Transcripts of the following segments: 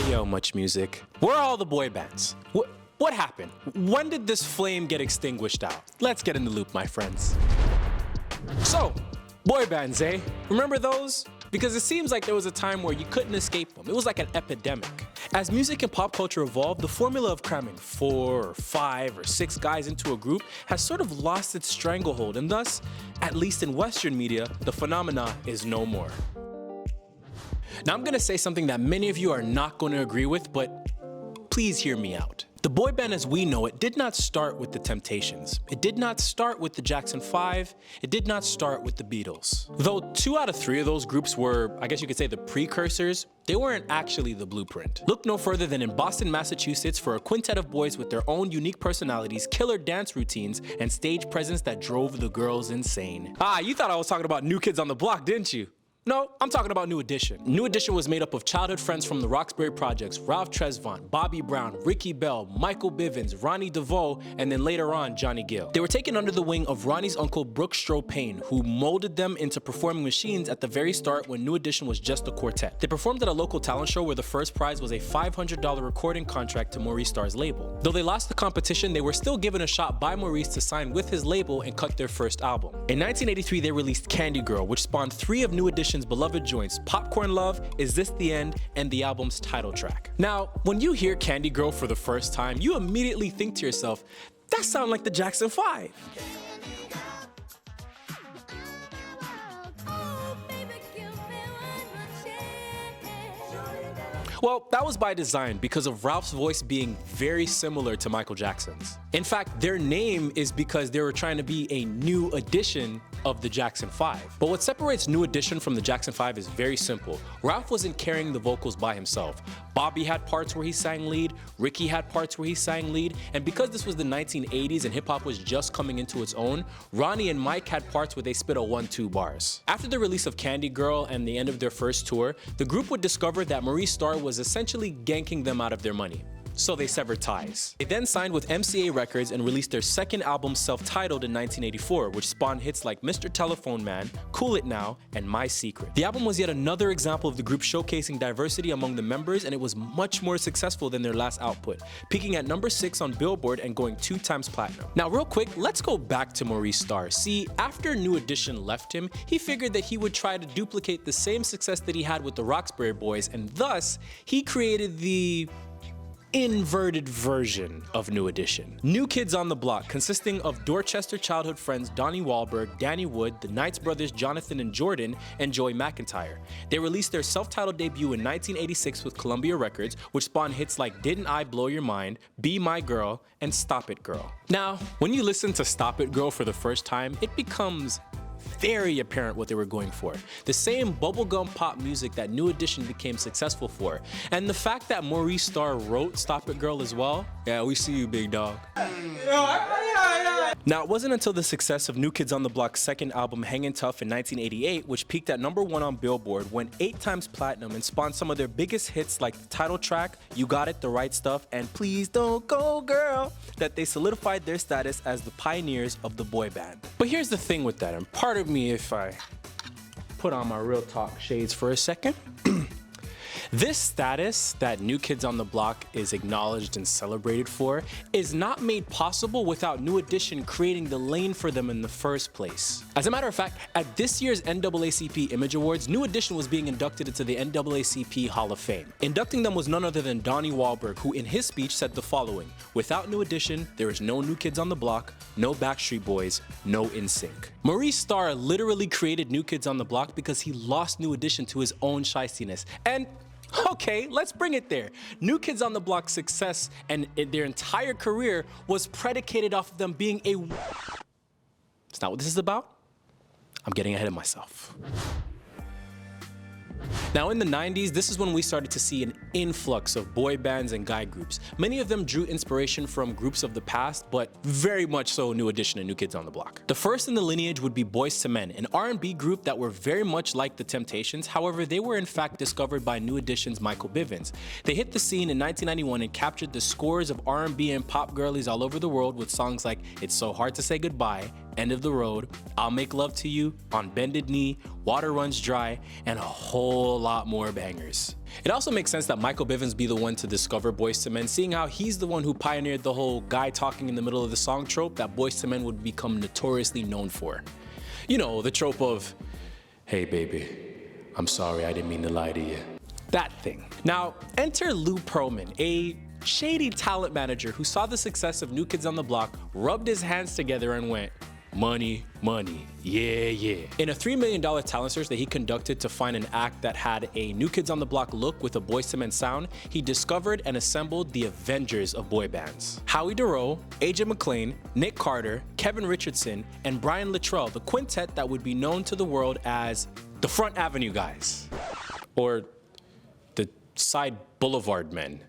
Hey yo, MuchMusic. Where are all the boy bands? What happened? When did this flame get extinguished out? Let's get in the loop, my friends. So, boy bands, eh? Remember those? Because it seems like there was a time where you couldn't escape them. It was like an epidemic. As music and pop culture evolved, the formula of cramming 4 or 5 or 6 guys into a group has sort of lost its stranglehold, and thus, at least in Western media, the phenomena is no more. Now I'm gonna say something that many of you are not gonna agree with, but please hear me out. The boy band as we know it did not start with the Temptations. It did not start with the Jackson 5. It did not start with the Beatles. Though 2 out of 3 of those groups were, I guess you could say, the precursors, they weren't actually the blueprint. Look no further than in Boston, Massachusetts for a quintet of boys with their own unique personalities, killer dance routines, and stage presence that drove the girls insane. Ah, you thought I was talking about New Kids on the Block, didn't you? No, I'm talking about New Edition. New Edition was made up of childhood friends from the Roxbury Projects, Ralph Tresvant, Bobby Brown, Ricky Bell, Michael Bivins, Ronnie DeVoe, and then later on, Johnny Gill. They were taken under the wing of Ronnie's uncle Brooks Stroh-Payne, who molded them into performing machines at the very start when New Edition was just a quartet. They performed at a local talent show where the first prize was a $500 recording contract to Maurice Starr's label. Though they lost the competition, they were still given a shot by Maurice to sign with his label and cut their first album. In 1983, they released Candy Girl, which spawned 3 of New Edition's beloved joints, Popcorn Love, Is This the End, and the album's title track. Now, when you hear Candy Girl for the first time, you immediately think to yourself, that sounds like the Jackson 5. Well, that was by design because of Ralph's voice being very similar to Michael Jackson's. In fact, their name is because they were trying to be a new edition of the Jackson 5. But what separates New Edition from the Jackson 5 is very simple. Ralph wasn't carrying the vocals by himself. Bobby had parts where he sang lead, Ricky had parts where he sang lead, and because this was the 1980s and hip-hop was just coming into its own, Ronnie and Mike had parts where they spit a 1-2 bars. After the release of Candy Girl and the end of their first tour, the group would discover that Maurice Starr was essentially ganking them out of their money. So they severed ties. They then signed with MCA Records and released their second album self-titled in 1984, which spawned hits like Mr. Telephone Man, Cool It Now, and My Secret. The album was yet another example of the group showcasing diversity among the members, and it was much more successful than their last output, peaking at number 6 on Billboard and going 2 times platinum. Now real quick, let's go back to Maurice Starr. See, after New Edition left him, he figured that he would try to duplicate the same success that he had with the Roxbury Boys, and thus, he created the inverted version of New Edition. New Kids on the Block, consisting of Dorchester childhood friends Donnie Wahlberg, Danny Wood, the Knights brothers Jonathan and Jordan, and Joey McIntyre. They released their self-titled debut in 1986 with Columbia Records, which spawned hits like Didn't I Blow Your Mind, Be My Girl, and Stop It Girl. Now, when you listen to Stop It Girl for the first time, it becomes very apparent what they were going for. The same bubblegum pop music that New Edition became successful for. And the fact that Maurice Starr wrote Stop It Girl as well, yeah, we see you, big dog. Now, it wasn't until the success of New Kids on the Block's second album, Hangin' Tough, in 1988, which peaked at number 1 on Billboard, went 8 times platinum and spawned some of their biggest hits like the title track, You Got It, The Right Stuff, and Please Don't Go Girl, that they solidified their status as the pioneers of the boy band. But here's the thing with that, and pardon me if I put on my real talk shades for a second. This status that New Kids on the Block is acknowledged and celebrated for is not made possible without New Edition creating the lane for them in the first place. As a matter of fact, at this year's NAACP Image Awards, New Edition was being inducted into the NAACP Hall of Fame. Inducting them was none other than Donnie Wahlberg, who in his speech said the following: "Without New Edition, there is no New Kids on the Block, no Backstreet Boys, no NSYNC." Maurice Starr literally created New Kids on the Block because he lost New Edition to his own shystiness. And okay, let's bring it there. New Kids on the Block's success and their entire career was predicated off of them being a... It's not what this is about. I'm getting ahead of myself. Now in the 90s, this is when we started to see an influx of boy bands and guy groups. Many of them drew inspiration from groups of the past, but very much so New Edition and New Kids on the Block. The first in the lineage would be Boyz II Men, an R&B group that were very much like the Temptations. However, they were in fact discovered by New Edition's Michael Bivins. They hit the scene in 1991 and captured the scores of R&B and pop girlies all over the world with songs like It's So Hard to Say Goodbye, End of the Road, I'll Make Love to You, On Bended Knee, Water Runs Dry, and a whole lot more bangers. It also makes sense that Michael Bivins be the one to discover Boyz II Men, seeing how he's the one who pioneered the whole guy talking in the middle of the song trope that Boyz II Men would become notoriously known for. You know, the trope of, hey baby, I'm sorry, I didn't mean to lie to you. That thing. Now, enter Lou Pearlman, a shady talent manager who saw the success of New Kids on the Block, rubbed his hands together and went, money, money, yeah, yeah. In a $3 million talent search that he conducted to find an act that had a New Kids on the Block look with a Boyz II Men sound, he discovered and assembled the Avengers of boy bands. Howie Dorough, AJ McClain, Nick Carter, Kevin Richardson, and Brian Littrell, the quintet that would be known to the world as the Front Avenue Guys, or the Side Boulevard Men.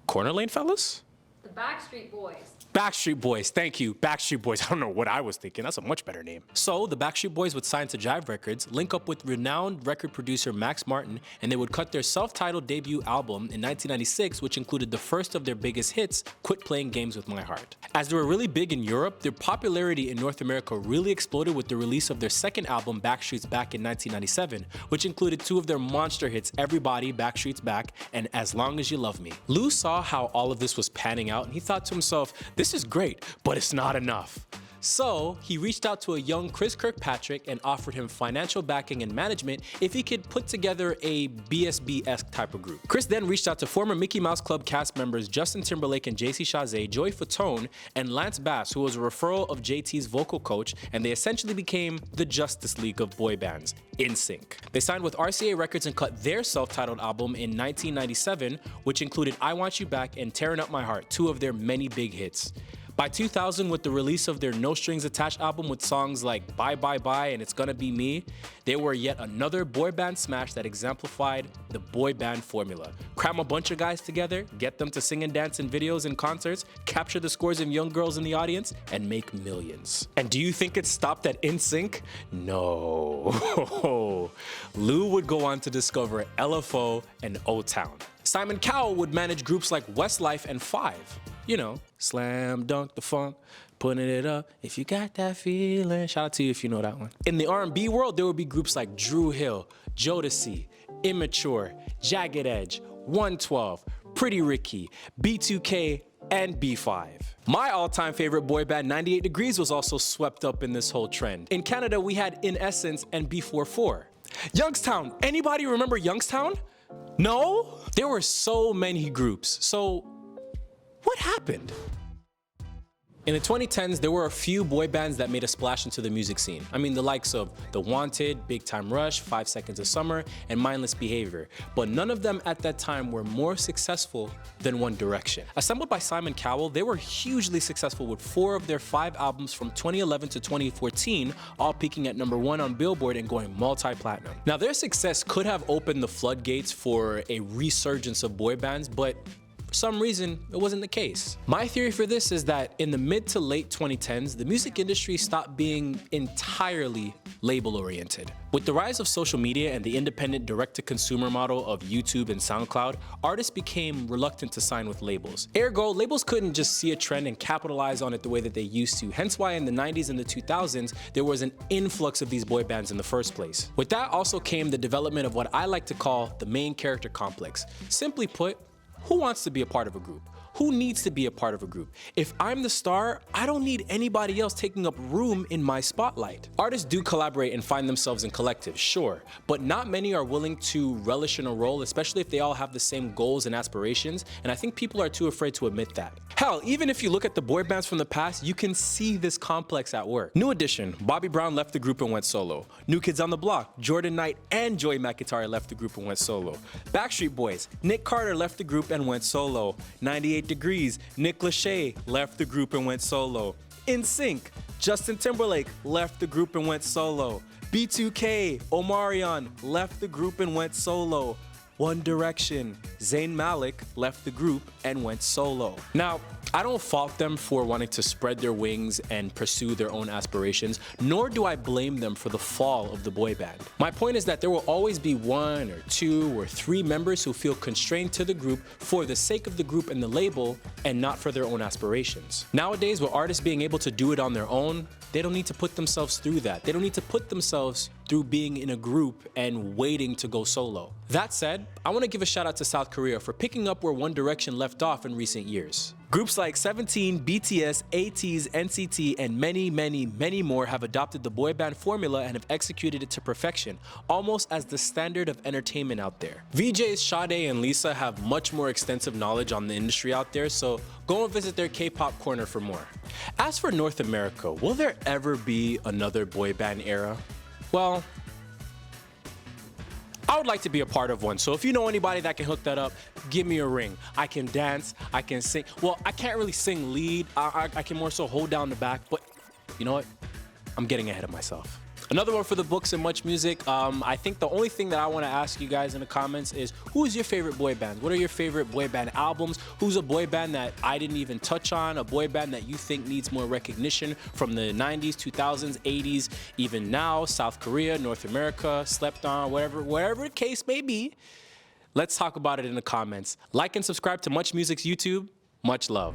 Corner Lane Fellas? The Backstreet Boys. Backstreet Boys, thank you. Backstreet Boys, I don't know what I was thinking. That's a much better name. So the Backstreet Boys would sign to Jive Records, link up with renowned record producer Max Martin, and they would cut their self-titled debut album in 1996, which included the first of their biggest hits, Quit Playing Games with My Heart. As they were really big in Europe, their popularity in North America really exploded with the release of their second album, Backstreet's Back, in 1997, which included two of their monster hits, Everybody, Backstreet's Back, and As Long As You Love Me. Lou saw how all of this was panning out, and he thought to himself, this is great, but it's not enough. So he reached out to a young Chris Kirkpatrick and offered him financial backing and management if he could put together a BSB-esque type of group. Chris then reached out to former Mickey Mouse Club cast members Justin Timberlake and JC Chasez, Joey Fatone, and Lance Bass, who was a referral of JT's vocal coach, and they essentially became the Justice League of boy bands, NSYNC. They signed with RCA Records and cut their self-titled album in 1997, which included I Want You Back and Tearing Up My Heart, two of their many big hits. By 2000, with the release of their No Strings Attached album with songs like Bye Bye Bye and It's Gonna Be Me, they were yet another boy band smash that exemplified the boy band formula. Cram a bunch of guys together, get them to sing and dance in videos and concerts, capture the scores of young girls in the audience, and make millions. And do you think it stopped at NSYNC? No. Lou would go on to discover LFO and O-Town. Simon Cowell would manage groups like Westlife and Five. You know, slam dunk the funk, putting it up, if you got that feeling. Shout out to you if you know that one. In the R&B world, there would be groups like Dru Hill, Jodeci, Immature, Jagged Edge, 112, Pretty Ricky, B2K, and B5. My all-time favorite boy band, 98 Degrees, was also swept up in this whole trend. In Canada, we had In Essence and B44. Youngstown, anybody remember Youngstown? No? There were so many groups, so what happened? In the 2010s, there were a few boy bands that made a splash into the music scene. I mean, the likes of The Wanted, Big Time Rush, 5 Seconds of Summer, and Mindless Behavior. But none of them at that time were more successful than One Direction. Assembled by Simon Cowell, they were hugely successful with 4 of their 5 albums from 2011 to 2014, all peaking at #1 on Billboard and going multi-platinum. Now, their success could have opened the floodgates for a resurgence of boy bands, but for some reason, it wasn't the case. My theory for this is that in the mid to late 2010s, the music industry stopped being entirely label-oriented. With the rise of social media and the independent direct-to-consumer model of YouTube and SoundCloud, artists became reluctant to sign with labels. Ergo, labels couldn't just see a trend and capitalize on it the way that they used to, hence why in the 90s and the 2000s, there was an influx of these boy bands in the first place. With that also came the development of what I like to call the main character complex. Simply put, who wants to be a part of a group? Who needs to be a part of a group? If I'm the star, I don't need anybody else taking up room in my spotlight. Artists do collaborate and find themselves in collectives, sure, but not many are willing to relish in a role, especially if they all have the same goals and aspirations, and I think people are too afraid to admit that. Hell, even if you look at the boy bands from the past, you can see this complex at work. New Edition, Bobby Brown left the group and went solo. New Kids on the Block, Jordan Knight and Joey McIntyre left the group and went solo. Backstreet Boys, Nick Carter left the group and went solo. 98 Degrees, Nick Lachey left the group and went solo. NSYNC, Justin Timberlake left the group and went solo. B2K, Omarion left the group and went solo. One Direction, Zayn Malik left the group and went solo. Now, I don't fault them for wanting to spread their wings and pursue their own aspirations, nor do I blame them for the fall of the boy band. My point is that there will always be one or two or three members who feel constrained to the group for the sake of the group and the label and not for their own aspirations. Nowadays, with artists being able to do it on their own, they don't need to put themselves through that. They don't need to put themselves through being in a group and waiting to go solo. That said, I want to give a shout out to South Korea for picking up where One Direction left off in recent years. Groups like 17, BTS, ATEEZ, NCT, and many more have adopted the boy band formula and have executed it to perfection, almost as the standard of entertainment out there. VJs Sade and Lisa have much more extensive knowledge on the industry out there, so go and visit their K-pop corner for more. As for North America, will there ever be another boy band era? Well, I would like to be a part of one, so if you know anybody that can hook that up, give me a ring. I can dance, I can sing. Well, I can't really sing lead. I can more so hold down the back, but you know what? I'm getting ahead of myself. Another one for the books and MuchMusic. I think the only thing that I want to ask you guys in the comments is, who is your favorite boy band? What are your favorite boy band albums? Who's a boy band that I didn't even touch on? A boy band that you think needs more recognition from the 90s, 2000s, 80s, even now, South Korea, North America, slept on, whatever the case may be. Let's talk about it in the comments. Like and subscribe to MuchMusic's YouTube. Much love.